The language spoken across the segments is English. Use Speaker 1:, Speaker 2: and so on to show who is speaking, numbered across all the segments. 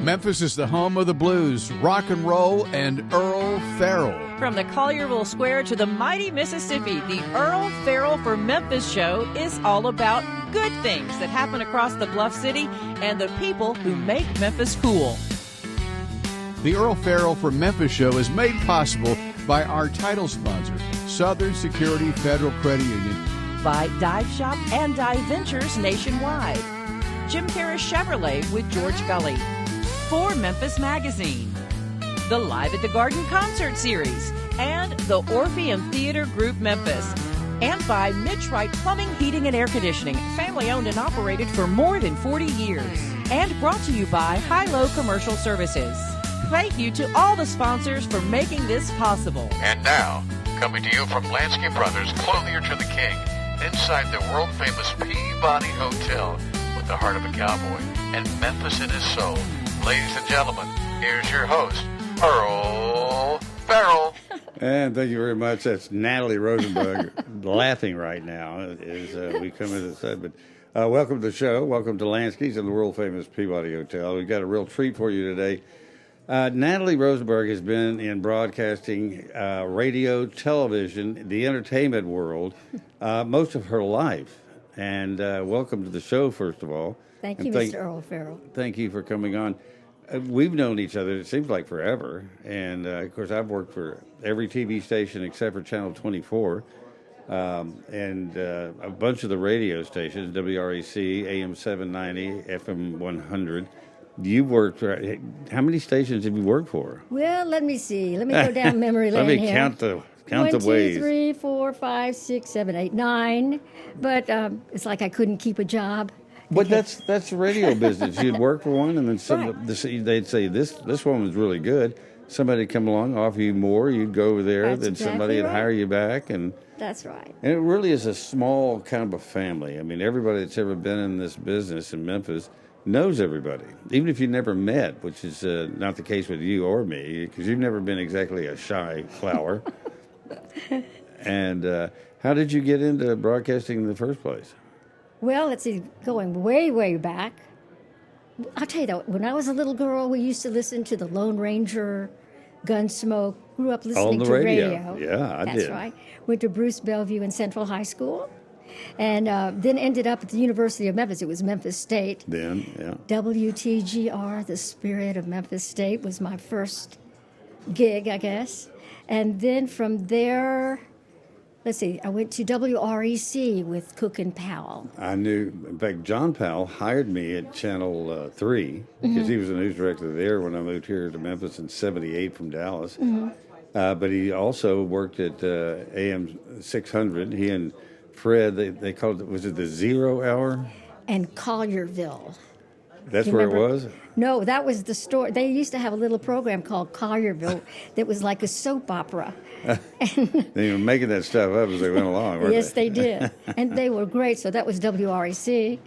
Speaker 1: Memphis is the home of the blues, rock and roll, and Earl Farrell.
Speaker 2: From the Collierville Square to the mighty Mississippi, the Earl Farrell for Memphis show is all about good things that happen across the Bluff City and the people who make Memphis cool.
Speaker 1: The Earl Farrell for Memphis show is made possible by our title sponsor, Southern Security Federal Credit Union.
Speaker 2: By Dive Shop and Dive Ventures nationwide. Jim Harris Chevrolet with George Gully. For Memphis Magazine. The Live at the Garden Concert Series. And the Orpheum Theater Group Memphis. And by Mitch Wright Plumbing, Heating, and Air Conditioning. Family owned and operated for more than 40 years. And brought to you by High-Low Commercial Services. Thank you to all the sponsors for making this possible.
Speaker 3: And now, coming to you from Lansky Brothers, Clothier to the King, inside the world-famous Peabody Hotel with the heart of a cowboy and Memphis in his soul. Ladies and gentlemen, here's your host, Earl Farrell.
Speaker 4: And thank you very much. That's Natalie Rosenberg laughing right now as we come into the set. But welcome to the show. Welcome to Lansky's and the world-famous Peabody Hotel. We've got a real treat for you today. Natalie Rosenberg has been in broadcasting, radio, television, the entertainment world most of her life. And welcome to the show, first of all.
Speaker 5: Thank you, Mr. Earl Farrell.
Speaker 4: Thank you for coming on. We've known each other, it seems like forever. And, of course, I've worked for every TV station except for Channel 24 and a bunch of the radio stations, WREC, AM 790, FM 100. You worked for, how many stations have you worked for?
Speaker 5: Well, let me see. Let me go down memory lane
Speaker 4: here.
Speaker 5: Let me
Speaker 4: count the ways.
Speaker 5: 1, 2, 3, 4, 5, 6, 7, 8, 9. But it's like I couldn't keep a job.
Speaker 4: But that's the radio business. You'd work for one, and then they'd say, this one was really good. Somebody would come along, offer you more. You'd go over there. Then somebody would hire you back. And
Speaker 5: that's right.
Speaker 4: And it really is a small kind of a family. I mean, everybody that's ever been in this business in Memphis knows everybody, even if you never met, which is not the case with you or me, because you've never been exactly a shy flower. And how did you get into broadcasting in the first place?
Speaker 5: Well, let's see, going way, way back. I'll tell you, though, when I was a little girl, we used to listen to the Lone Ranger, Gunsmoke, grew up listening to radio.
Speaker 4: Yeah, I did.
Speaker 5: That's right. Went to Bruce Bellevue in Central High School. And then ended up at the University of Memphis. It was Memphis State.
Speaker 4: Then, yeah.
Speaker 5: WTGR, the Spirit of Memphis State, was my first gig, I guess. And then from there, let's see, I went to WREC with Cook and Powell.
Speaker 4: I knew, in fact, John Powell hired me at Channel 3, because he was the news director there when I moved here to Memphis in 78 from Dallas. But he also worked at AM 600. He and Fred, they called it, was it the 0 Hour?
Speaker 5: And Collierville.
Speaker 4: That's where it was?
Speaker 5: No, that was the story. They used to have a little program called Collierville that was like a soap opera.
Speaker 4: They were making that stuff up as they went along, weren't
Speaker 5: Yes, they did. And they were great. So that was WREC.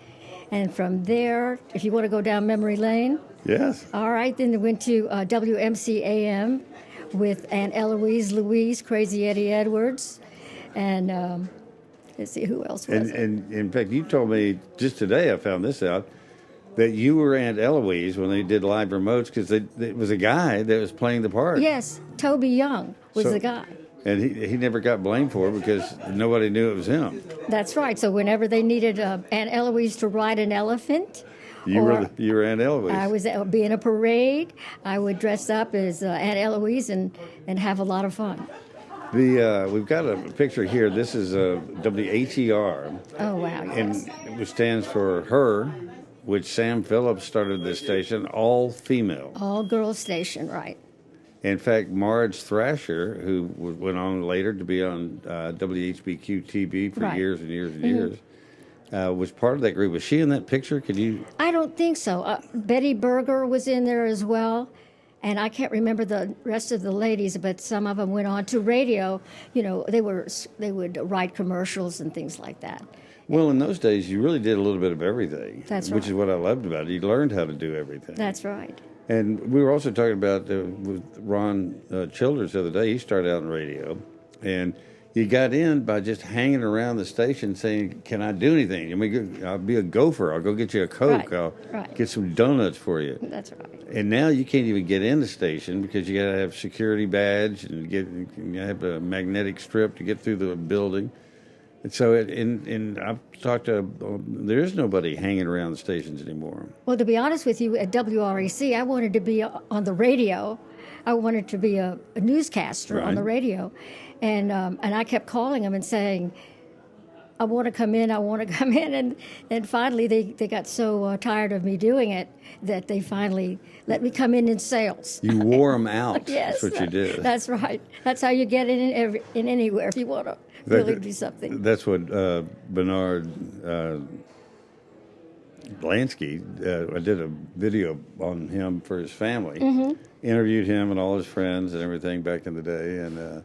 Speaker 5: And from there, if you want to go down memory lane.
Speaker 4: Yes.
Speaker 5: All right, then we went to WMCAM with Aunt Eloise Louise, Crazy Eddie Edwards, and let's see, who else was it?
Speaker 4: And in fact, you told me just today, I found this out, that you were Aunt Eloise when they did live remotes, because it was a guy that was playing the part.
Speaker 5: Yes, Toby Young was the guy.
Speaker 4: And he never got blamed for it because nobody knew it was him.
Speaker 5: That's right. So whenever they needed Aunt Eloise to ride an elephant,
Speaker 4: you were Aunt Eloise.
Speaker 5: I was be in a parade. I would dress up as Aunt Eloise and have a lot of fun.
Speaker 4: We've got a picture here. This is WATR.
Speaker 5: Oh, wow, yes.
Speaker 4: And it stands for her, which Sam Phillips started this station, all female.
Speaker 5: All girls station, right.
Speaker 4: In fact, Marge Thrasher, who went on later to be on WHBQ TV for years and years and years, was part of that group. Was she in that picture? Could you? I
Speaker 5: don't think so. Betty Berger was in there as well. And I can't remember the rest of the ladies, but some of them went on to radio. You know, they would write commercials and things like that.
Speaker 4: Well, in those days, you really did a little bit of everything.
Speaker 5: That's right.
Speaker 4: Which is what I loved about it. You learned how to do everything.
Speaker 5: That's right.
Speaker 4: And we were also talking about with Ron Childers the other day. He started out in radio, and you got in by just hanging around the station saying, "Can I do anything? I mean, I'll be a gopher. I'll go get you a Coke. I'll get some donuts for you."
Speaker 5: That's right.
Speaker 4: And now you can't even get in the station because you got to have security badge and you have a magnetic strip to get through the building. And so, and I've talked to, there is nobody hanging around the stations anymore.
Speaker 5: Well, to be honest with you, at WREC, I wanted to be on the radio. I wanted to be a newscaster on the radio. And I kept calling them and saying, I want to come in, I want to come in. And finally, they got so tired of me doing it that they finally let me come in sales.
Speaker 4: You wore them out.
Speaker 5: Yes.
Speaker 4: That's what you did.
Speaker 5: That's right. That's how you get in anywhere if you want to really do something.
Speaker 4: That's what Bernard Blansky, I did a video on him for his family. Interviewed him and all his friends and everything back in the day. And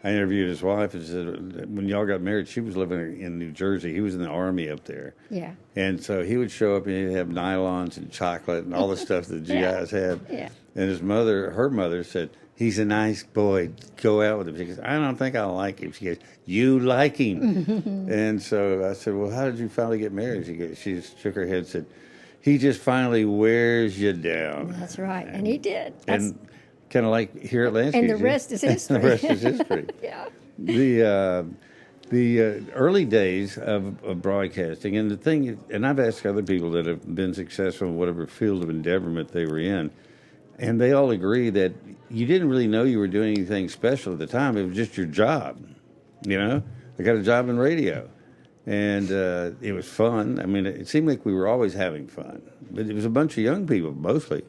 Speaker 4: I interviewed his wife and said, when y'all got married, she was living in New Jersey. He was in the Army up there. Yeah. And so he would show up and he'd have nylons and chocolate and all the stuff that GIs had. Yeah. And her mother said, "He's a nice boy. Go out with him." She goes, "I don't think I like him." She goes, "You like him." And so I said, "Well, how did you finally get married?" She just shook her head and said, "He just finally wears you down."
Speaker 5: That's right. And he did.
Speaker 4: And kind of like here at Lansky.
Speaker 5: And the rest is history.
Speaker 4: The rest is history.
Speaker 5: Yeah.
Speaker 4: The early days of broadcasting, and the thing, and I've asked other people that have been successful in whatever field of endeavorment they were in, and they all agree that you didn't really know you were doing anything special at the time. It was just your job. You know, I got a job in radio, and it was fun. I mean, it seemed like we were always having fun, but it was a bunch of young people mostly.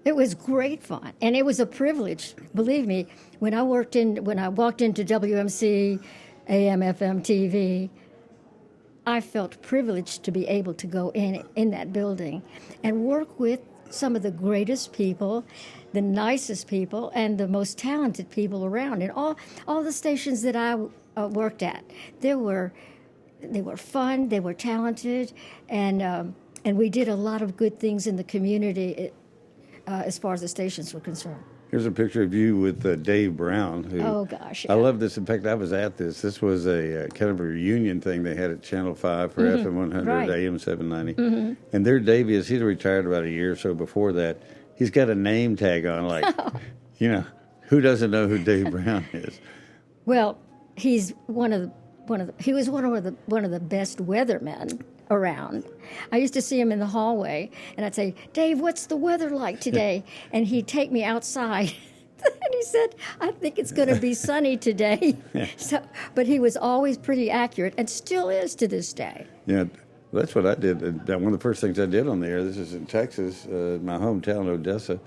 Speaker 5: It was great fun, and it was a privilege. Believe me, when I walked into WMC, AM, FM, TV, I felt privileged to be able to go in that building and work with some of the greatest people, the nicest people, and the most talented people around. And all the stations that I worked at, they were fun, they were talented, and we did a lot of good things in the community. As far as the stations were concerned.
Speaker 4: Here's a picture of you with Dave Brown. Who,
Speaker 5: oh, gosh. Yeah.
Speaker 4: I love this. In fact, I was at this. This was a kind of a reunion thing they had at Channel 5 for FM 100, AM 790. And there Dave is. He's retired about a year or so before that. He's got a name tag on, like, you know, who doesn't know who Dave Brown is?
Speaker 5: Well, he's one of the best weathermen around. I used to see him in the hallway, and I'd say, "Dave, what's the weather like today?" And he'd take me outside, and he said, "I think it's going to be sunny today." But he was always pretty accurate, and still is to this day.
Speaker 4: Yeah, that's what I did. One of the first things I did on the air, this is in Texas, my hometown, Odessa,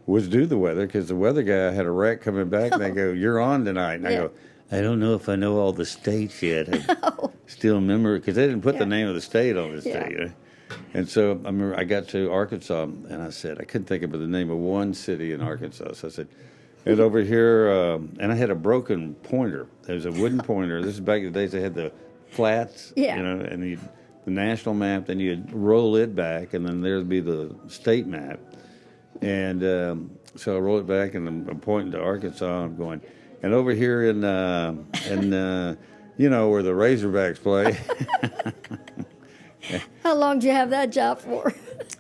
Speaker 4: was do the weather, because the weather guy had a wreck coming back, and they go, "You're on tonight." And I go, "I don't know if I know all the states yet." I still remember, because they didn't put the name of the state on the state. You know? And so I remember I got to Arkansas, and I said, I couldn't think of the name of one city in Arkansas. So I said, "And over here," and I had a broken pointer. There was a wooden pointer. This is back in the days they had the flats, you know, and the national map. Then you'd roll it back, and then there'd be the state map. And so I roll it back, and I'm pointing to Arkansas, and I'm going, and over here in you know, where the Razorbacks play.
Speaker 5: How long did you have that job for?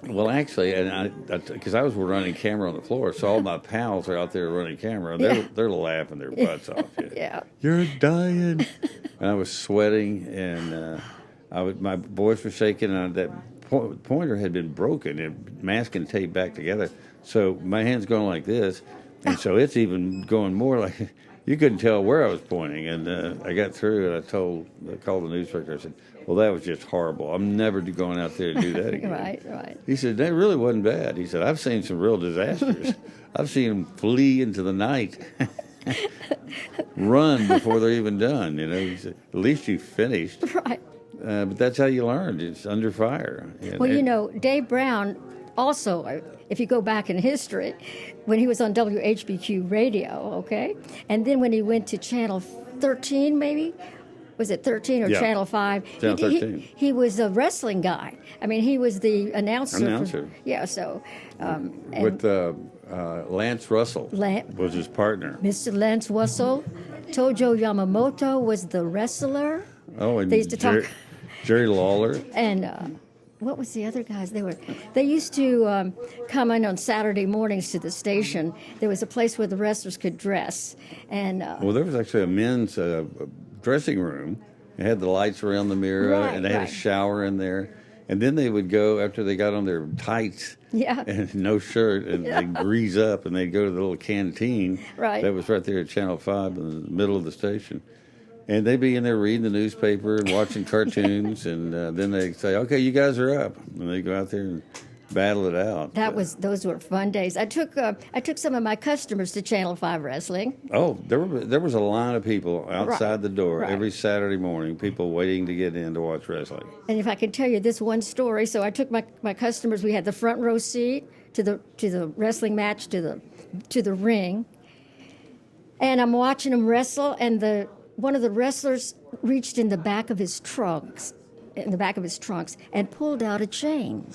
Speaker 4: Well, actually, and because I was running camera on the floor, so all my pals are out there running camera, and they're laughing their butts off.
Speaker 5: Yeah.
Speaker 4: You're dying. And I was sweating, and my voice was shaking, and that pointer had been broken and mask and tape back together. So my hand's going like this, and so it's even going more like... You couldn't tell where I was pointing, and I got through, and I called the newspaper. I said, "Well, that was just horrible. I'm never going out there to do that again."
Speaker 5: Right.
Speaker 4: He said, "That really wasn't bad." He said, "I've seen some real disasters. I've seen them flee into the night, run before they're even done. You know." He said, "At least you finished."
Speaker 5: Right.
Speaker 4: But that's how you learned. It's under fire.
Speaker 5: Well, you know, Dave Brown also, if you go back in history, when he was on WHBQ radio, okay? And then when he went to Channel 13, maybe, was it 13 or
Speaker 4: Yeah.
Speaker 5: Channel 5?
Speaker 4: Channel 13.
Speaker 5: He was a wrestling guy. I mean, he was the announcer.
Speaker 4: Announcer.
Speaker 5: So. And
Speaker 4: With Lance Russell was his partner.
Speaker 5: Mr. Lance Russell. Tojo Yamamoto was the wrestler.
Speaker 4: Oh, and
Speaker 5: They used to talk.
Speaker 4: Jerry Lawler.
Speaker 5: And what was the other guys? They used to come in on Saturday mornings to the station. There was a place where the wrestlers could dress. And
Speaker 4: Well, there was actually a men's dressing room. It had the lights around the mirror, and they had a shower in there. And then they would go, after they got on their tights and no shirt, and they'd grease up, and they'd go to the little canteen that was right there at Channel 5 in the middle of the station. And they'd be in there reading the newspaper and watching cartoons, and then they'd say, "Okay, you guys are up," and they'd go out there and battle it out.
Speaker 5: Those were fun days. I took some of my customers to Channel 5 wrestling.
Speaker 4: Oh, there was a line of people outside the door every Saturday morning, people waiting to get in to watch wrestling.
Speaker 5: And if I can tell you this one story, so I took my customers. We had the front row seat to the wrestling match, to the ring, and I'm watching them wrestle, and one of the wrestlers reached in the back of his trunks, and pulled out a chain.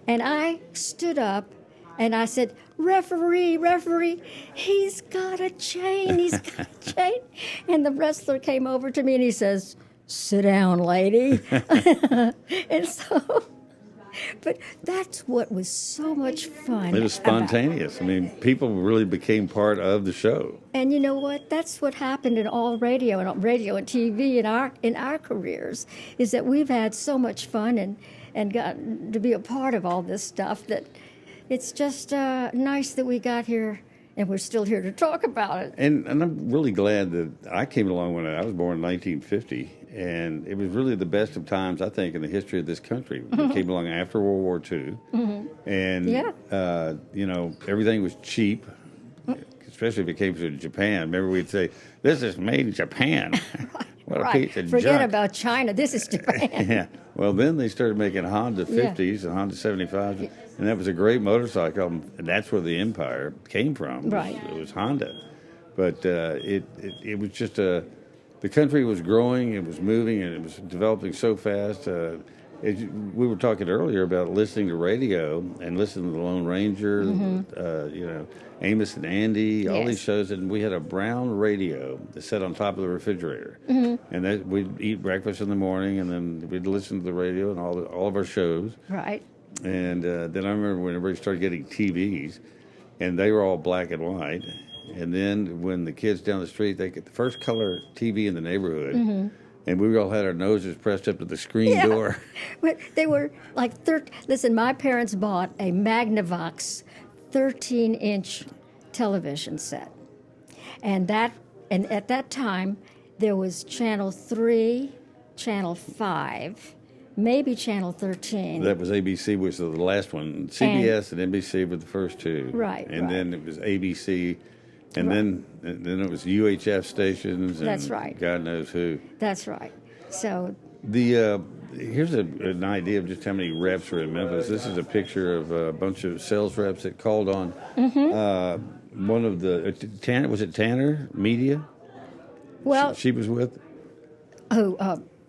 Speaker 5: And I stood up and I said, referee, he's got a chain. And the wrestler came over to me and he says, "Sit down, lady." And so, but that's what was so much fun.
Speaker 4: It was spontaneous. I mean, people really became part of the show.
Speaker 5: And you know what? That's what happened in all radio and TV in our careers, is that we've had so much fun and gotten to be a part of all this stuff that it's just nice that we got here and we're still here to talk about it.
Speaker 4: And I'm really glad that I came along when I was born in 1950, and it was really the best of times, I think, in the history of this country. It came along after World War II, and everything was cheap, especially if it came from Japan. Remember, we'd say, "This is made in Japan." What a piece of
Speaker 5: Forget
Speaker 4: junk.
Speaker 5: about China. This is Japan.
Speaker 4: Yeah. Well, then they started making Honda 50s and Honda 75s, and that was a great motorcycle, and that's where the empire came from.
Speaker 5: Right.
Speaker 4: It was Honda. But it was just the country was growing, it was moving, and it was developing so fast. We were talking earlier about listening to radio and listening to the Lone Ranger, Amos and Andy, all these shows, and we had a brown radio that sat on top of the refrigerator, and we'd eat breakfast in the morning, and then we'd listen to the radio and all of our shows.
Speaker 5: Right.
Speaker 4: And then I remember when everybody started getting TVs, and they were all black and white. And then when the kids down the street, they get the first color TV in the neighborhood. And we all had our noses pressed up to the screen door.
Speaker 5: But they were like, listen, my parents bought a Magnavox 13-inch television set. And at that time, there was Channel 3, Channel 5, maybe Channel 13.
Speaker 4: That was ABC, which was the last one. CBS and NBC were the first two.
Speaker 5: Right.
Speaker 4: And then it was ABC. And then it was UHF stations. And
Speaker 5: that's right.
Speaker 4: God knows who.
Speaker 5: That's right. So
Speaker 4: here's an idea of just how many reps are in Memphis. This is a picture of a bunch of sales reps that called on one of the Tanner. Was it Tanner Media?
Speaker 5: Well,
Speaker 4: she was with.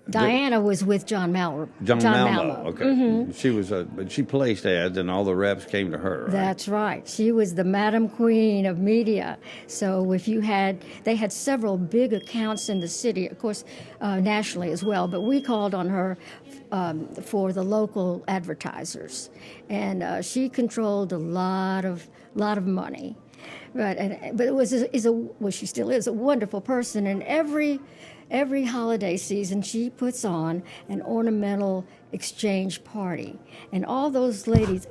Speaker 5: Diana was with John Malmo.
Speaker 4: John Malmo. Okay. She was, but she placed ads, and all the reps came to her. Right?
Speaker 5: That's right. She was the Madam Queen of media. So if they had several big accounts in the city, of course, nationally as well. But we called on her for the local advertisers, and she controlled a lot of money. But it was she still is a wonderful person, and every holiday season she puts on an ornamental exchange party, and all those ladies.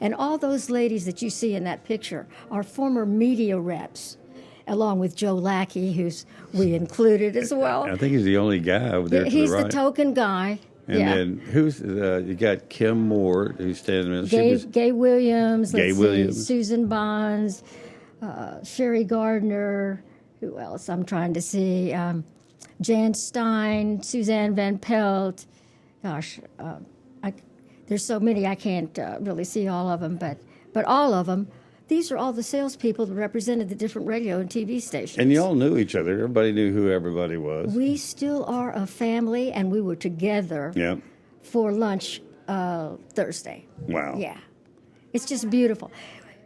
Speaker 5: And all those ladies that you see in that picture are former media reps, along with Joe Lackey, we included as well.
Speaker 4: I think he's the only guy over there.
Speaker 5: He's
Speaker 4: to the right.
Speaker 5: the token guy.
Speaker 4: And then who's you got Kim Moore, who's standing there.
Speaker 5: Gay Williams.
Speaker 4: Williams.
Speaker 5: Susan Bonds, Sherry Gardner. Who else? I'm trying to see. Jan Stein, Suzanne Van Pelt. Gosh, there's so many I can't really see all of them, but all of them. these are all the salespeople that represented the different radio and TV stations.
Speaker 4: And you all knew each other. Everybody knew who everybody was.
Speaker 5: We still are a family, and we were together for lunch Thursday.
Speaker 4: Wow.
Speaker 5: Yeah. It's just beautiful.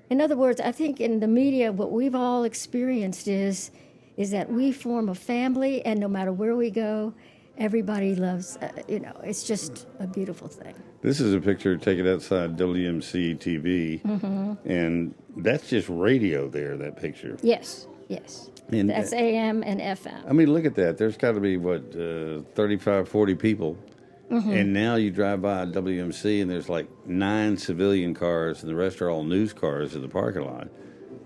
Speaker 5: In other words, I think in the media, what we've all experienced is that we form a family, and no matter where we go, everybody loves, it's just a beautiful thing.
Speaker 4: This is a picture taken outside WMC TV, and that's just radio there, that picture.
Speaker 5: Yes. And that's AM and FM.
Speaker 4: I mean, look at that. There's got to be, 35, 40 people. And now you drive by WMC, and there's like 9 civilian cars, and the rest are all news cars in the parking lot.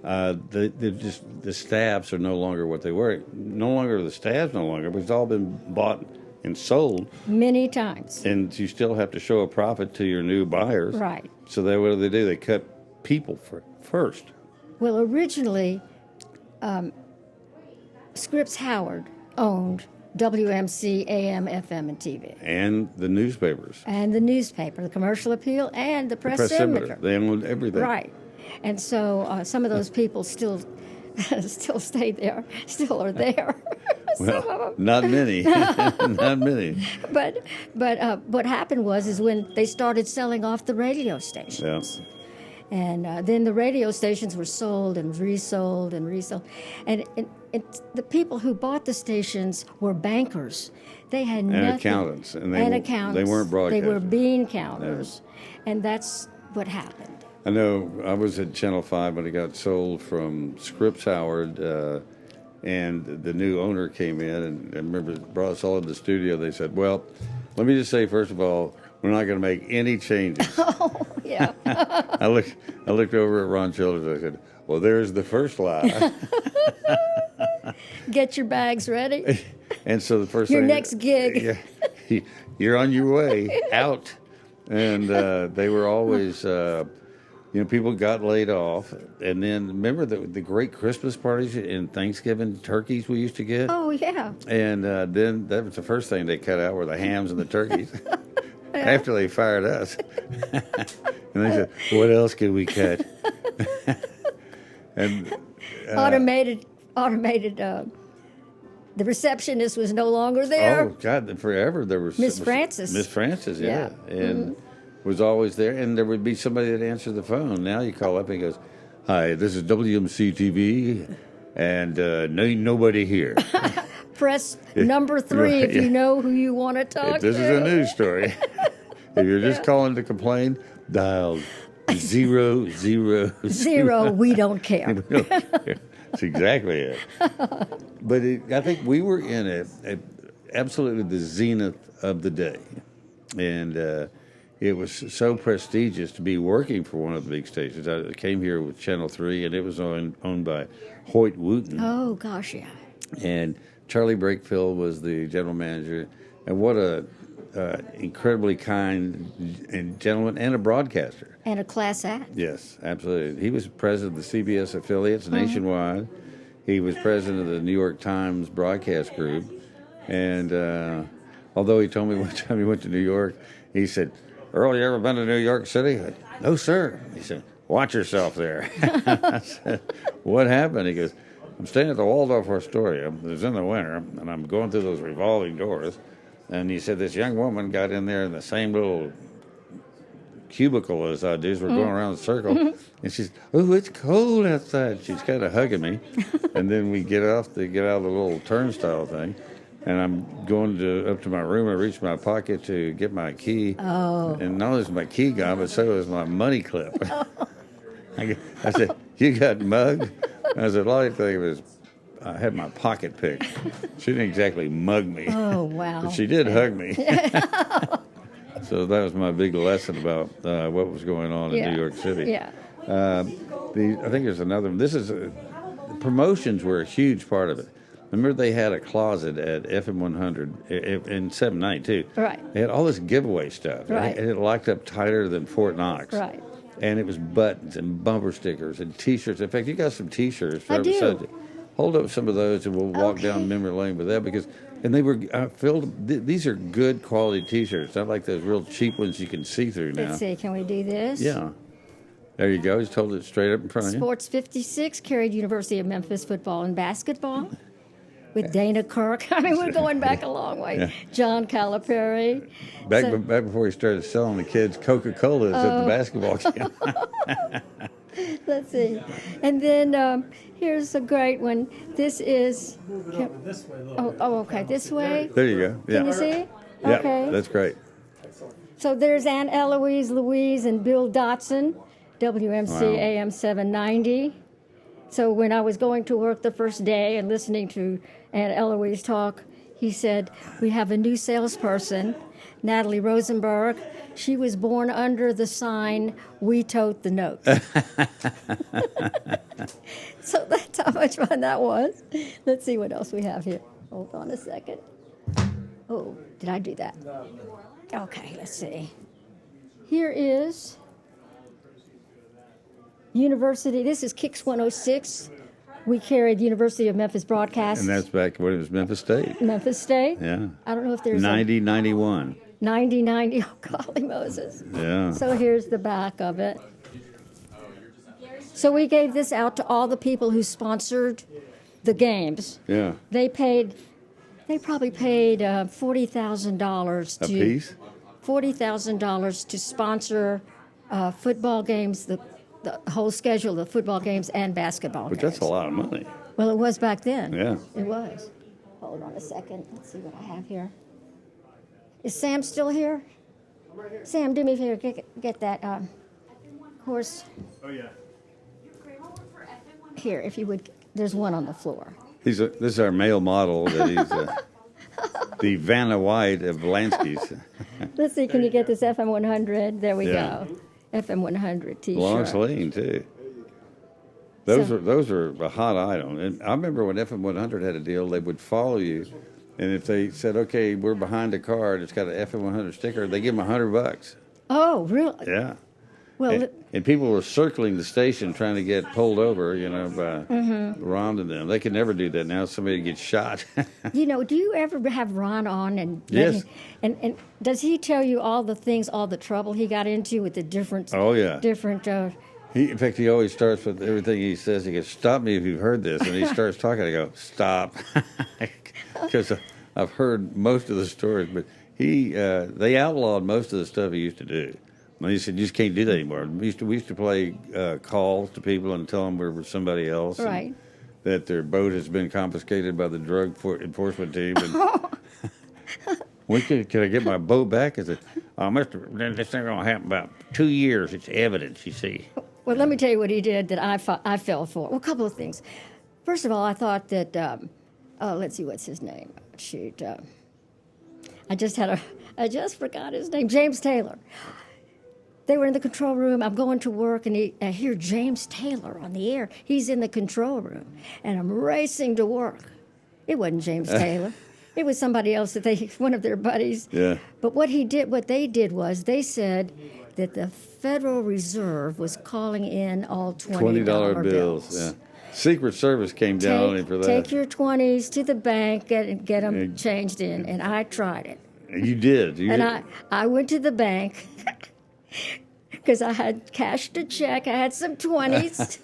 Speaker 4: The staffs are no longer what they were. No longer the staffs, but it's all been bought and sold
Speaker 5: many times.
Speaker 4: And you still have to show a profit to your new buyers.
Speaker 5: Right.
Speaker 4: So what do? They cut people first.
Speaker 5: Well, originally, Scripps Howard owned WMC, AM, FM, and TV.
Speaker 4: And the newspapers.
Speaker 5: And the nursepaper, the Commercial Appeal, and the Press Scimitar.
Speaker 4: They owned everything.
Speaker 5: Right. And so some of those people still stay there, still are there.
Speaker 4: Well, not many. Not many.
Speaker 5: But what happened was when they started selling off the radio stations.
Speaker 4: Yeah.
Speaker 5: And then the radio stations were sold and resold and resold. And the people who bought the stations were bankers. They had nothing.
Speaker 4: And accountants.
Speaker 5: And accountants.
Speaker 4: They weren't broadcasters.
Speaker 5: They were bean counters. Yeah. And that's what happened.
Speaker 4: I know I was at Channel 5 when it got sold from Scripps Howard, and the new owner came in, and I remember brought us all in the studio. They said, well, let me just say, first of all, we're not going to make any changes.
Speaker 5: Oh, yeah.
Speaker 4: I looked over at Ron Childers. I said, well, there's the first lie.
Speaker 5: Get your bags ready.
Speaker 4: And so the first
Speaker 5: your
Speaker 4: thing...
Speaker 5: next gig.
Speaker 4: Yeah, you're on your way out. And they were always... people got laid off, and then remember the great Christmas parties and Thanksgiving turkeys we used to get?
Speaker 5: Oh, yeah.
Speaker 4: And then that was the first thing they cut out were the hams and the turkeys after they fired us. And they said, what else could we cut? And
Speaker 5: automated. The receptionist was no longer there.
Speaker 4: Oh, God, forever there was...
Speaker 5: Miss Francis.
Speaker 4: Miss Francis, yeah. And...
Speaker 5: Mm-hmm.
Speaker 4: was always there, and there would be somebody that answered the phone. Now you call up and he goes, hi, this is WMC TV, and nobody here.
Speaker 5: Press number 3 if you know who you want to talk to.
Speaker 4: This is a news story. If you're just calling to complain, dial 000.
Speaker 5: We don't care.
Speaker 4: That's exactly it. But I think we were in absolutely the zenith of the day. And it was so prestigious to be working for one of the big stations. I came here with Channel 3, and it was owned by Hoyt Wooten.
Speaker 5: Oh, gosh, yeah.
Speaker 4: And Charlie Brakefield was the general manager. And what a incredibly kind and gentleman and a broadcaster.
Speaker 5: And a class act.
Speaker 4: Yes, absolutely. He was president of the CBS affiliates nationwide. He was president of the New York Times broadcast group. And although he told me one time he went to New York, he said, Earl, you ever been to New York City? I said, no, sir. He said, watch yourself there. I said, what happened? He goes, I'm staying at the Waldorf Astoria. It was in the winter, and I'm going through those revolving doors. And he said, this young woman got in there in the same little cubicle as I do. We're going around the circle. And she's, oh, it's cold outside. She's kind of hugging me. And then we get out of the little turnstile thing. And I'm going up to my room. I reach my pocket to get my key.
Speaker 5: Oh.
Speaker 4: And not only is my key gone, but so is my money clip. I said, you got mugged? I said, all I think was I had my pocket picked. She didn't exactly mug me.
Speaker 5: Oh, wow.
Speaker 4: But she did hug me. So that was my big lesson about what was going on in New York City.
Speaker 5: Yeah.
Speaker 4: I think there's another one. Promotions were a huge part of it. Remember they had a closet at FM 100 in 790 too.
Speaker 5: Right.
Speaker 4: They had all this giveaway stuff.
Speaker 5: Right.
Speaker 4: And it locked up tighter than Fort Knox.
Speaker 5: Right.
Speaker 4: And it was buttons and bumper stickers and T-shirts. In fact, you got some T-shirts.
Speaker 5: I do.
Speaker 4: Subject. Hold up some of those, and we'll walk down memory lane with that and they were filled. These are good quality T-shirts, not like those real cheap ones you can see through now.
Speaker 5: Let's see. Can we do this?
Speaker 4: Yeah. There you go. He's told it straight up in front of you.
Speaker 5: Sports 56 carried University of Memphis football and basketball with Dana Kirk. I mean, we're going back a long way.
Speaker 4: Yeah.
Speaker 5: John Calipari.
Speaker 4: Back before he started selling the kids Coca-Colas at the basketball game.
Speaker 5: Let's see. And then here's a great one. This is... okay. This way?
Speaker 4: There you go. Yeah.
Speaker 5: Can you see?
Speaker 4: Yeah,
Speaker 5: Okay.
Speaker 4: that's great.
Speaker 5: So there's Aunt Eloise, Louise, and Bill Dotson, WMC
Speaker 4: Wow.
Speaker 5: AM 790. So when I was going to work the first day and listening to Aunt Eloise talk, he said, we have a new salesperson, Natalie Rosenberg. She was born under the sign, we tote the note. So that's how much fun that was. Let's see what else we have here. Hold on a second. Oh, did I do that? Okay, let's see. Here is University. This is Kicks 106. We carried University of Memphis broadcasts.
Speaker 4: And that's back when it was Memphis State.
Speaker 5: Memphis State.
Speaker 4: Yeah.
Speaker 5: I don't know if there's
Speaker 4: 90-91.
Speaker 5: 90-90. Oh, golly Moses.
Speaker 4: Yeah.
Speaker 5: So here's the back of it. So we gave this out to all the people who sponsored the games.
Speaker 4: Yeah.
Speaker 5: They probably paid $40,000
Speaker 4: A piece?
Speaker 5: $40,000 to sponsor football games, the whole schedule of football games and basketball
Speaker 4: But
Speaker 5: games.
Speaker 4: that's a lot of money.
Speaker 5: Well, it was back then.
Speaker 4: Yeah.
Speaker 5: It was. Hold on a second. Let's see what I have here. Is Sam still here? Sam, do me a favor. Get that horse.
Speaker 6: Oh, yeah.
Speaker 5: Here, if you would. There's one on the floor.
Speaker 4: This is our male model. That he's the Vanna White of Lansky's.
Speaker 5: Let's see. Can you get this FM 100? There we
Speaker 4: Yeah.
Speaker 5: go. FM 100 T-shirt.
Speaker 4: Long sleeve too. Those are a hot item. And I remember when FM 100 had a deal, they would follow you, and if they said, "Okay, we're behind a car and it's got an FM 100 sticker," they give them $100.
Speaker 5: Oh, really?
Speaker 4: Yeah.
Speaker 5: Well,
Speaker 4: And people were circling the station trying to get pulled over, by
Speaker 5: Mm-hmm.
Speaker 4: Ron and them. They could never do that now. Somebody gets shot.
Speaker 5: do you ever have Ron on and
Speaker 4: Yes.
Speaker 5: and does he tell you all the things, all the trouble he got into with the different?
Speaker 4: Oh, yeah.
Speaker 5: Different.
Speaker 4: In fact, he always starts with everything he says. He goes, "Stop me if you've heard this," and he starts talking. I go, "Stop," because I've heard most of the stories. But they outlawed most of the stuff he used to do. And he said, "You just can't do that anymore." We used to play calls to people and tell them we were somebody else,
Speaker 5: Right.
Speaker 4: and that their boat has been confiscated by the drug enforcement team. And when can I get my boat back? I said, "Mister, this ain't gonna happen about 2 years. It's evidence, you see."
Speaker 5: Well, let me tell you what he did that I fell for. Well, a couple of things. First of all, I thought that. Let's see, what's his name? Shoot, I just forgot his name. James Taylor. They were in the control room. I'm going to work, and I hear James Taylor on the air. He's in the control room, and I'm racing to work. It wasn't James Taylor. It was somebody else one of their buddies.
Speaker 4: Yeah.
Speaker 5: But what they did was they said that the Federal Reserve was calling in all $20
Speaker 4: bills. Yeah. Secret Service came down on him for that.
Speaker 5: Take your 20s to the bank and get them changed in, and I tried it.
Speaker 4: You did.
Speaker 5: And I went to the bank. Because I had cashed a check. I had some 20s.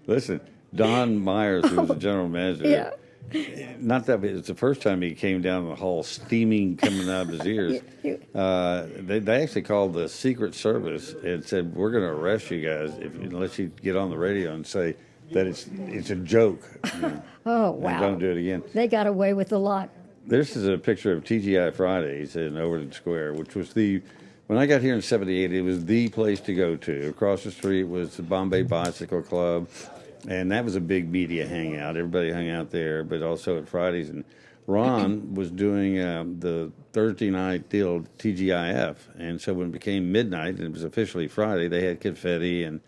Speaker 4: Listen, Don Myers, who was the general manager,
Speaker 5: Yeah.
Speaker 4: not that it's the first time he came down the hall steaming coming out of his ears. They actually called the Secret Service and said, "We're going to arrest you guys unless you get on the radio and say that it's a joke."
Speaker 5: Oh, wow.
Speaker 4: And don't do it again.
Speaker 5: They got away with a lot.
Speaker 4: This is a picture of TGI Fridays in Overton Square, which was when I got here in '78, it was the place to go to. Across the street was the Bombay Bicycle Club, and that was a big media hangout. Everybody hung out there, but also at Fridays. And Ron was doing the Thursday night deal, TGIF, and so when it became midnight and it was officially Friday, they had confetti and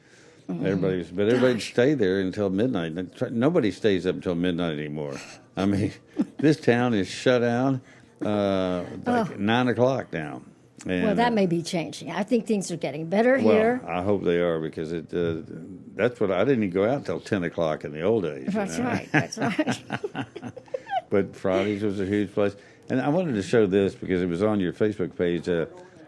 Speaker 4: everybody stayed there until midnight. Nobody stays up until midnight anymore. I mean, this town is shut down like 9 o'clock now. And,
Speaker 5: Well, that may be changing. I think things are getting better here.
Speaker 4: I hope they are because that's what I didn't even go out until 10 o'clock in the old days.
Speaker 5: That's right. That's right.
Speaker 4: But Fridays was a huge place. And I wanted to show this because it was on your Facebook page.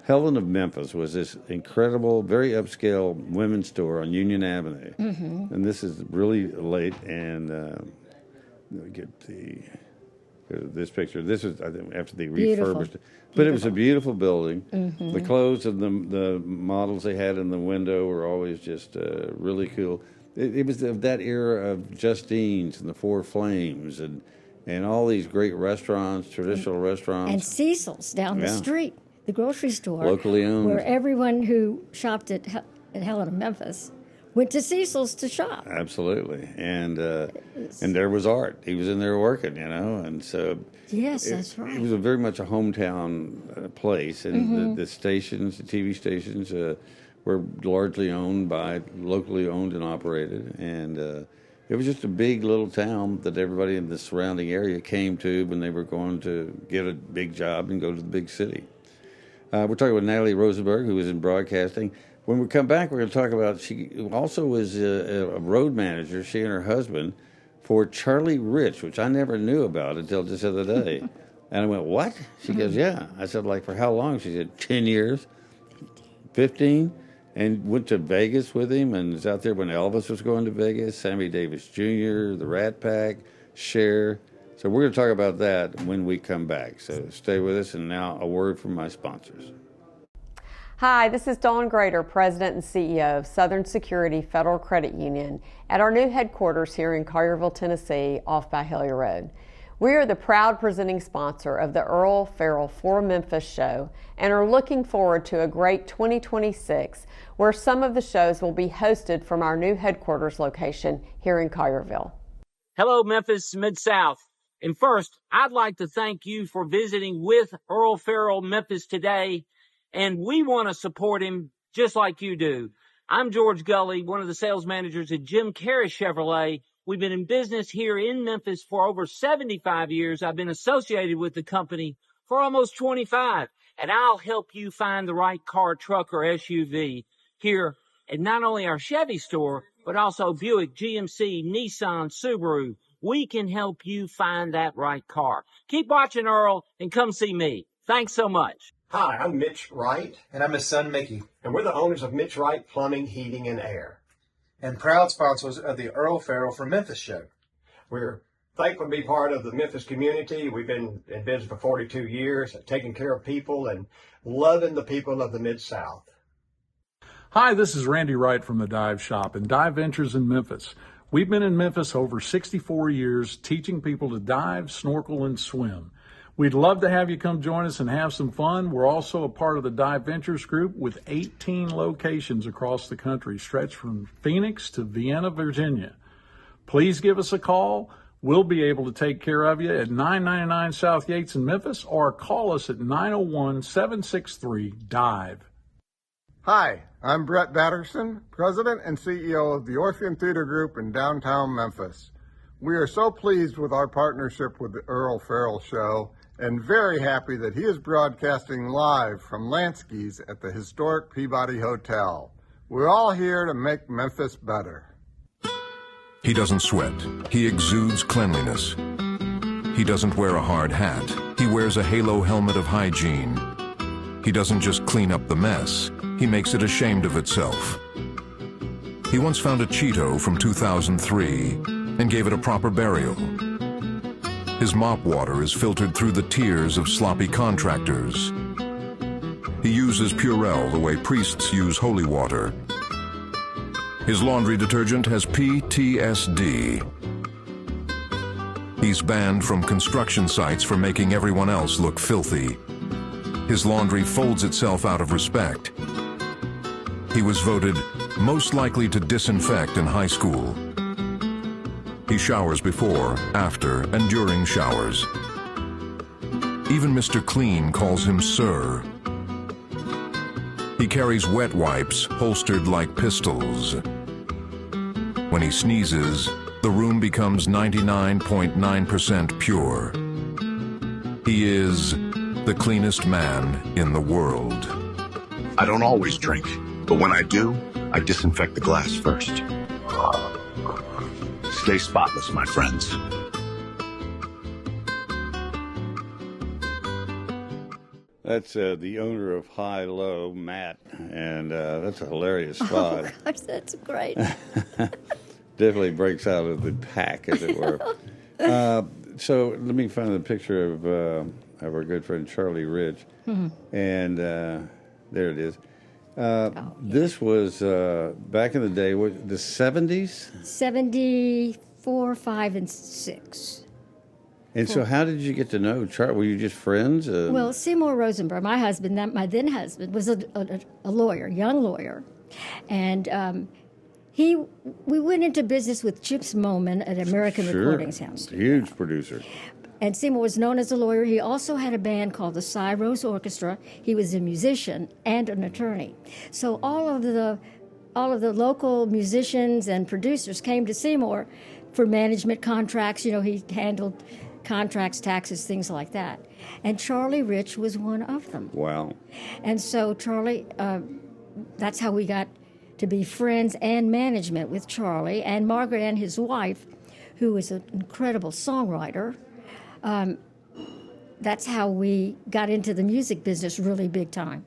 Speaker 4: Helen of Memphis was this incredible, very upscale women's store on Union Avenue. Mm-hmm. And this is really late, and let me get this picture. This is, I think, after they refurbished it. But it was a beautiful building. Mm-hmm. The clothes of the models they had in the window were always just really cool. It was of that era of Justine's and the Four Flames and all these great restaurants, traditional restaurants.
Speaker 5: And Cecil's down the street. The grocery store,
Speaker 4: locally owned,
Speaker 5: where everyone who shopped at Helen of Memphis went to Cecil's to shop.
Speaker 4: Absolutely, and there was Art. He was in there working, and so
Speaker 5: yes, that's right.
Speaker 4: It was very much a hometown place, and the stations, the TV stations, were largely owned by locally owned and operated, and it was just a big little town that everybody in the surrounding area came to when they were going to get a big job and go to the big city. We're talking with Natalie Rosenberg, who was in broadcasting. When we come back, we're going to talk about, she also was a road manager, she and her husband, for Charlie Rich, which I never knew about until just the other day. And I went, what? She goes, yeah. I said, like, for how long? She said, 10 years, 15, and went to Vegas with him and was out there when Elvis was going to Vegas, Sammy Davis Jr., the Rat Pack, Cher. So we're going to talk about that when we come back. So stay with us. And now a word from my sponsors.
Speaker 6: Hi, this is Dawn Grader, President and CEO of Southern Security Federal Credit Union at our new headquarters here in Collierville, Tennessee, off by Hellier Road. We are the proud presenting sponsor of the Earl Farrell for Memphis show and are looking forward to a great 2026 where some of the shows will be hosted from our new headquarters location here in Collierville.
Speaker 7: Hello, Memphis Mid-South. And first, I'd like to thank you for visiting with Earl Farrell Memphis today, and we want to support him just like you do. I'm George Gully, one of the sales managers at Jim Carrey Chevrolet. We've been in business here in Memphis for over 75 years. I've been associated with the company for almost 25, and I'll help you find the right car, truck, or SUV here at not only our Chevy store, but also Buick, GMC, Nissan, Subaru. We can help you find that right car. Keep watching, Earl, and come see me. Thanks so much.
Speaker 8: Hi, I'm Mitch Wright.
Speaker 9: And I'm his son, Mickey.
Speaker 8: And we're the owners of Mitch Wright Plumbing, Heating, and Air.
Speaker 9: And proud sponsors of the Earl Farrell for Memphis show.
Speaker 8: We're thankful to be part of the Memphis community. We've been in business for 42 years, taking care of people and loving the people of the Mid-South.
Speaker 10: Hi, this is Randy Wright from the Dive Shop and Dive Ventures in Memphis. We've been in Memphis over 64 years teaching people to dive, snorkel, and swim. We'd love to have you come join us and have some fun. We're also a part of the Dive Ventures group with 18 locations across the country, stretched from Phoenix to Vienna, Virginia. Please give us a call. We'll be able to take care of you at 999 South Yates in Memphis, or call us at 901-763-DIVE.
Speaker 11: Hi, I'm Brett Batterson, President and CEO of the Orpheum Theater Group in downtown Memphis. We are so pleased with our partnership with the Earl Farrell Show and very happy that he is broadcasting live from Lansky's at the historic Peabody Hotel. We're all here to make Memphis better.
Speaker 12: He doesn't sweat. He exudes cleanliness. He doesn't wear a hard hat. He wears a halo helmet of hygiene. He doesn't just clean up the mess. He makes it ashamed of itself. He once found a Cheeto from 2003 and gave it a proper burial. His mop water is filtered through the tears of sloppy contractors. He uses Purell the way priests use holy water. His laundry detergent has PTSD. He's banned from construction sites for making everyone else look filthy. His laundry folds itself out of respect. He was voted most likely to disinfect in high school. He showers before, after, and during showers. Even Mr. Clean calls him Sir. He carries wet wipes holstered like pistols. When he sneezes, the room becomes 99.9% pure. He is the cleanest man in the world.
Speaker 13: I don't always drink, but when I do, I disinfect the glass first. Stay spotless, my friends.
Speaker 4: That's the owner of High Low, Matt, and that's a hilarious spot.
Speaker 5: Oh, gosh, that's great.
Speaker 4: Definitely breaks out of the pack, as it were. So let me find the picture of our good friend Charlie Rich, and there it is. This was back in the day, the 70s?
Speaker 5: 74, 5, and 6.
Speaker 4: And so how did you get to know Charlie? Were you just friends?
Speaker 5: Well, Seymour Rosenberg, my husband, my then husband, was a lawyer, young lawyer. And we went into business with Chips Moman at American Recording House.
Speaker 4: Huge producer.
Speaker 5: And Seymour was known as a lawyer. He also had a band called the Cy Rose Orchestra. He was a musician and an attorney. So all of the local musicians and producers came to Seymour for management contracts. You know, he handled contracts, taxes, things like that. And Charlie Rich was one of them.
Speaker 4: Wow.
Speaker 5: And so Charlie, that's how we got to be friends and management with Charlie. And Margaret and his wife, who is an incredible songwriter, that's how we got into the music business really big time.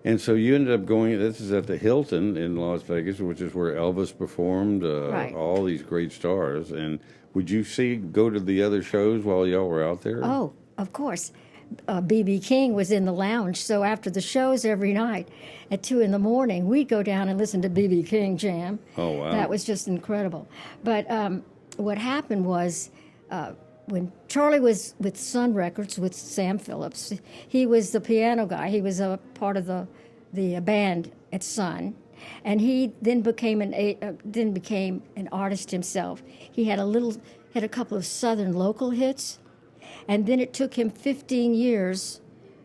Speaker 4: And so you ended up going, this is at the Hilton in Las Vegas, which is where Elvis performed,
Speaker 5: right.
Speaker 4: All these great stars. And would you go to the other shows while y'all were out there?
Speaker 5: Oh, of course. B.B. King was in the lounge, so after the shows every night at 2 in the morning, we'd go down and listen to B.B. King jam.
Speaker 4: Oh, wow.
Speaker 5: That was just incredible. But what happened was when Charlie was with Sun Records with Sam Phillips, he was the piano guy. He was a part of the band at Sun, and he then became an artist himself. He had a couple of Southern local hits, and then it took him 15 years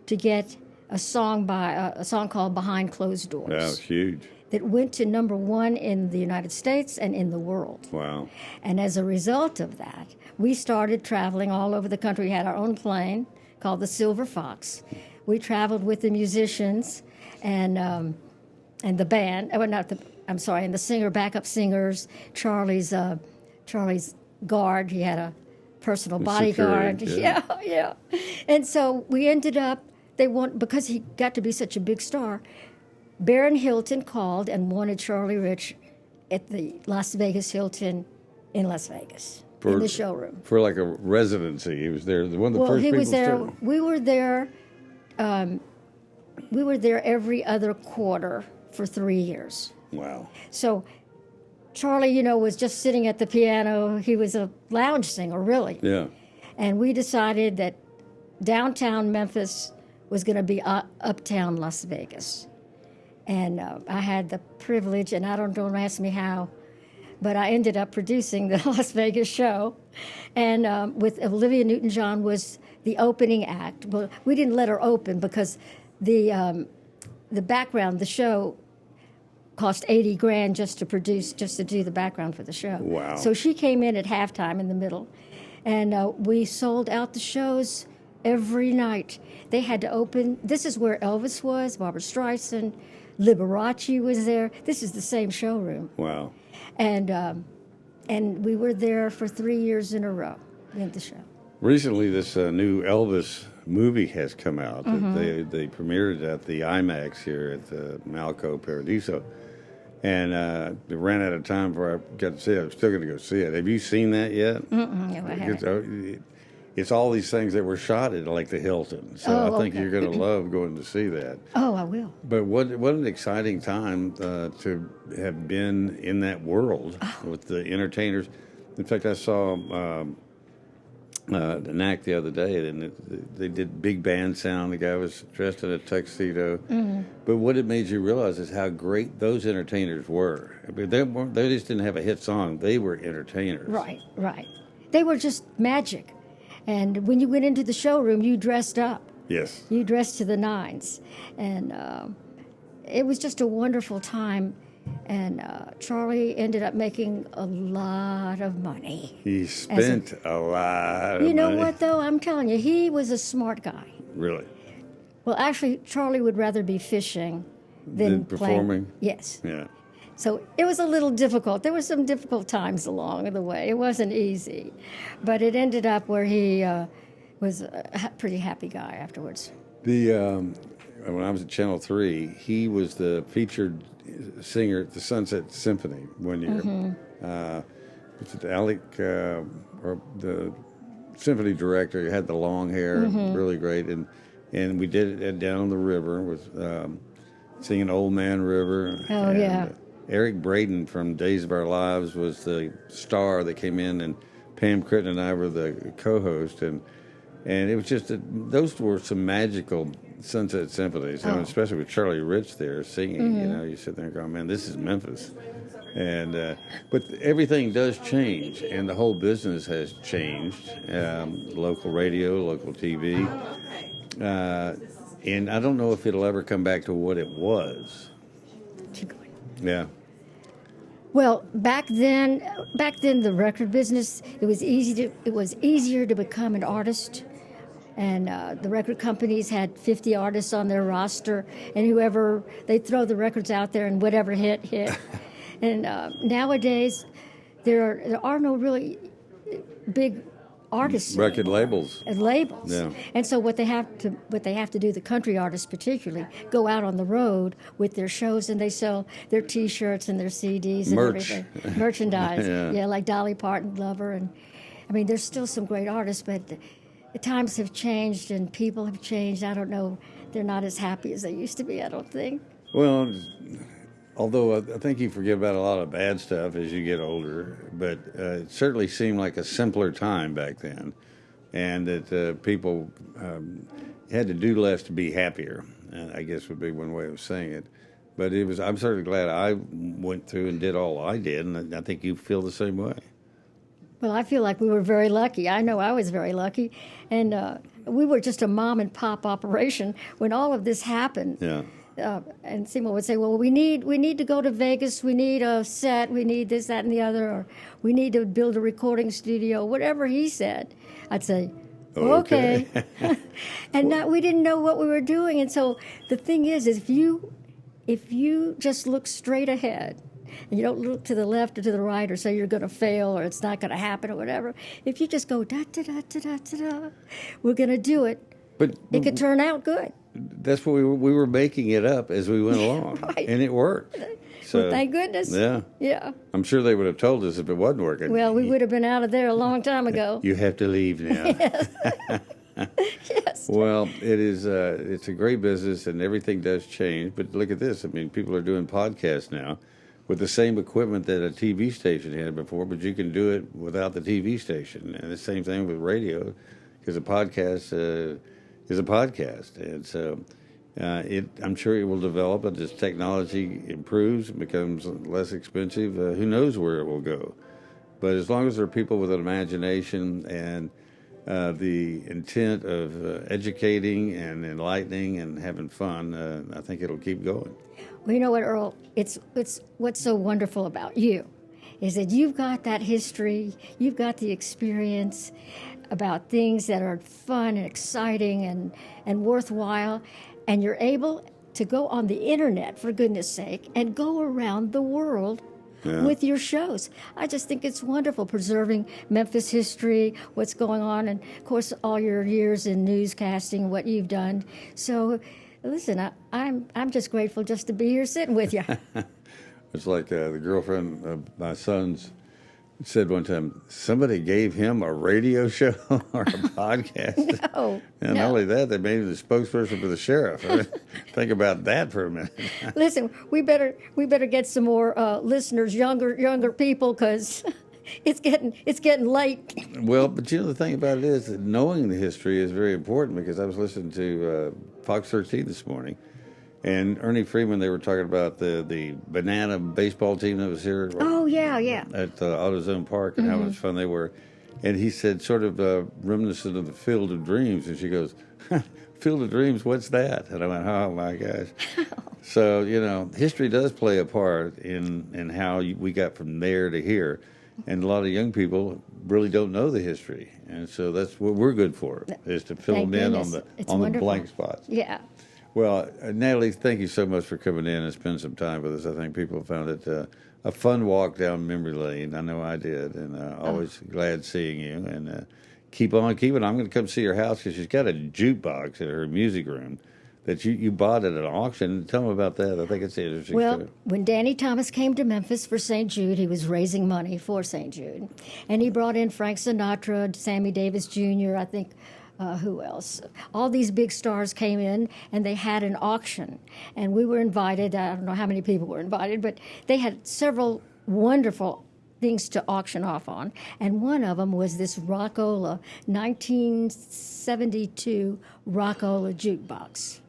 Speaker 5: to get a song called "Behind Closed Doors."
Speaker 4: That was huge.
Speaker 5: That went to #1 in the United States and in the world.
Speaker 4: Wow. And
Speaker 5: as a result of that, we started traveling all over the country. We had our own plane called the Silver Fox. We traveled with the musicians and the band. And the backup singers. Charlie's guard. He had a personal bodyguard. Yeah. And so we ended up. Because he got to be such a big star. Baron Hilton called and wanted Charlie Rich at the Las Vegas Hilton in Las Vegas in the showroom
Speaker 4: for like a residency. He was there. One of the first
Speaker 5: he
Speaker 4: people
Speaker 5: was there. We were there. We were there every other quarter for 3 years.
Speaker 4: Wow.
Speaker 5: So Charlie, was just sitting at the piano. He was a lounge singer, really.
Speaker 4: Yeah. And
Speaker 5: we decided that downtown Memphis was going to be uptown Las Vegas. And I had the privilege, and don't ask me how, but I ended up producing the Las Vegas show. And with Olivia Newton-John was the opening act. Well, we didn't let her open because the background, the show, cost $80,000 just to do the background for the show.
Speaker 4: Wow.
Speaker 5: So she came in at halftime in the middle, and we sold out the shows every night. They had to open. This is where Elvis was, Barbra Streisand, Liberace was there. This is the same showroom.
Speaker 4: Wow.
Speaker 5: And we were there for 3 years in a row in the show.
Speaker 4: Recently, this new Elvis movie has come out.
Speaker 5: Mm-hmm.
Speaker 4: They premiered it at the IMAX here at the Malco Paradiso. And they ran out of time before I got to see it. I'm still going to go see it. Have you seen that yet?
Speaker 5: No, I haven't.
Speaker 4: It's all these things that were shot at like the Hilton. So I think you're going to love going to see that.
Speaker 5: Oh, I will.
Speaker 4: But what an exciting time to have been in that world with the entertainers. In fact, I saw NAC the other day, and they did big band sound. The guy was dressed in a tuxedo. Mm-hmm. But what it made you realize is how great those entertainers were. I mean, they just didn't have a hit song. They were entertainers.
Speaker 5: Right. They were just magic. And when you went into the showroom, you dressed up.
Speaker 4: Yes.
Speaker 5: You dressed to the nines. And it was just a wonderful time. And Charlie ended up making a lot of money.
Speaker 4: He spent a lot of money.
Speaker 5: You know what, though? I'm telling you, he was a smart guy.
Speaker 4: Really?
Speaker 5: Well, actually, Charlie would rather be fishing than
Speaker 4: performing?
Speaker 5: Playing. Yes.
Speaker 4: Yeah.
Speaker 5: So it was a little difficult. There were some difficult times along the way. It wasn't easy. But it ended up where he was a pretty happy guy afterwards.
Speaker 4: When I was at Channel 3, he was the featured singer at the Sunset Symphony one year.
Speaker 5: Mm-hmm.
Speaker 4: Was it Alec, or the symphony director? He had the long hair, really great. And we did it down on the river with singing Old Man River.
Speaker 5: Oh, yeah.
Speaker 4: Eric Braden from Days of Our Lives was the star that came in, and Pam Crittenden and I were the co-host. And it was just, those were some magical Sunset Symphonies, especially with Charlie Rich there singing. You know, you sit there and go, man, this is Memphis. And but everything does change, and the whole business has changed. Local radio, local TV, and I don't know if it'll ever come back to what it was.
Speaker 5: Keep going.
Speaker 4: Yeah.
Speaker 5: Well, back then, the record business, it was easier to become an artist. And the record companies had 50 artists on their roster, and whoever, they'd throw the records out there, and whatever hit. And nowadays, there are no really big artists.
Speaker 4: Record labels.
Speaker 5: And labels.
Speaker 4: Yeah.
Speaker 5: And so what they have to do, the country artists particularly, go out on the road with their shows, and they sell their T-shirts and their CDs and everything. Merchandise. Yeah, like Dolly Parton, Lover, and I mean, there's still some great artists, but the times have changed and people have changed. I don't know. They're not as happy as they used to be, I don't think.
Speaker 4: Well, although I think you forget about a lot of bad stuff as you get older, but it certainly seemed like a simpler time back then, and that people had to do less to be happier, I guess would be one way of saying it. But I'm certainly glad I went through and did all I did, and I think you feel the same way.
Speaker 5: Well, I feel like we were very lucky. I know I was very lucky. And we were just a mom and pop operation when all of this happened.
Speaker 4: Yeah.
Speaker 5: And Seymour would say, well, we need to go to Vegas, we need a set, we need this, that, and the other, or we need to build a recording studio, whatever he said. I'd say, okay. And we didn't know what we were doing. And so the thing is if you just look straight ahead, and you don't look to the left or to the right or say you're going to fail or it's not going to happen or whatever, if you just go da-da-da-da-da-da, we're going to do it, but it could turn out good.
Speaker 4: That's what we were making it up as we went along,
Speaker 5: right.
Speaker 4: And it worked. So,
Speaker 5: well, thank goodness. Yeah.
Speaker 4: I'm sure they would have told us if it wasn't working.
Speaker 5: Well, we would have been out of there a long time ago.
Speaker 4: You have to leave now.
Speaker 5: Yes.
Speaker 4: Well, it is. It's a great business, and everything does change. But look at this. I mean, people are doing podcasts now with the same equipment that a TV station had before, but you can do it without the TV station. And the same thing with radio, because a podcast is a podcast. And so I'm sure it will develop, and as technology improves and becomes less expensive, who knows where it will go. But as long as there are people with an imagination and the intent of educating and enlightening and having fun, I think it'll keep going.
Speaker 5: Well, you know what, Earl? It's what's so wonderful about you is that you've got that history, you've got the experience about things that are fun and exciting and worthwhile, and you're able to go on the internet, for goodness sake, and go around the world with your shows. I just think it's wonderful, preserving Memphis history, what's going on, and, of course, all your years in newscasting, what you've done. So, listen, I'm just grateful just to be here sitting with you.
Speaker 4: It's like the girlfriend of my son's said one time, somebody gave him a radio show or a podcast.
Speaker 5: No.
Speaker 4: And not only that, they made him the spokesperson for the sheriff. Think about that for a minute.
Speaker 5: Listen, we better get some more listeners, younger people, because it's getting late.
Speaker 4: Well, but you know the thing about it is that knowing the history is very important, because I was listening to Fox 13 this morning, and Ernie Freeman, they were talking about the banana baseball team that was here.
Speaker 5: Oh, yeah.
Speaker 4: At AutoZone Park, and how much fun they were. And he said, sort of reminiscent of the Field of Dreams. And she goes, Field of Dreams, what's that? And I went, oh, my gosh. So, you know, history does play a part in how we got from there to here. And a lot of young people really don't know the history. And so that's what we're good for, is to fill them in on the blank spots.
Speaker 5: Yeah.
Speaker 4: Well, Natalie, thank you so much for coming in and spending some time with us. I think people found it a fun walk down memory lane. I know I did, and always glad seeing you. And keep on keeping. I'm going to come see your house because she's got a jukebox in her music room that you bought at an auction. Tell them about that. I think it's interesting.
Speaker 5: Well, when Danny Thomas came to Memphis for St. Jude, he was raising money for St. Jude. And he brought in Frank Sinatra, Sammy Davis Jr., I think, who else? All these big stars came in, and they had an auction. And we were invited. I don't know how many people were invited, but they had several wonderful things to auction off on. And one of them was this Rockola, 1972 Rockola jukebox.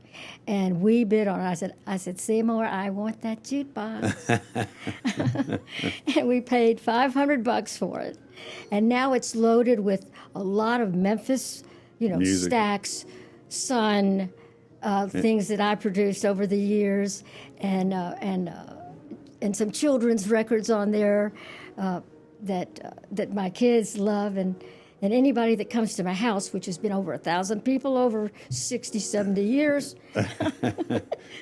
Speaker 5: And we bid on it. I said, Seymour, I want that jukebox. And we paid $500 for it. And now it's loaded with a lot of Memphis, music. Stax, Sun, things that I produced over the years, and some children's records on there that my kids love, and anybody that comes to my house, which has been over 1,000 people over 60, 70 years,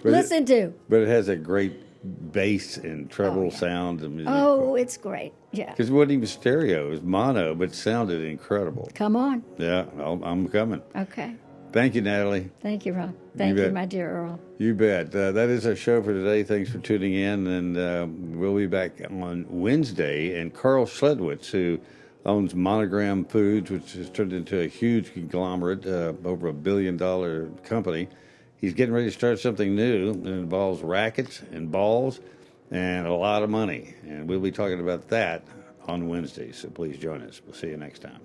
Speaker 5: listen to.
Speaker 4: But it has a great bass and treble sound and music.
Speaker 5: Oh, it's great, yeah.
Speaker 4: Because it wasn't even stereo, it was mono, but it sounded incredible.
Speaker 5: Come on.
Speaker 4: Yeah, I'm coming.
Speaker 5: Okay.
Speaker 4: Thank you, Natalie.
Speaker 5: Thank you, Ron. Thank you, my dear Earl.
Speaker 4: You bet. That is our show for today. Thanks for tuning in, and we'll be back on Wednesday. And Carl Schledwitz, who owns Monogram Foods, which has turned into a huge conglomerate, over $1 billion company. He's getting ready to start something new that involves rackets and balls and a lot of money. And we'll be talking about that on Wednesday, so please join us. We'll see you next time.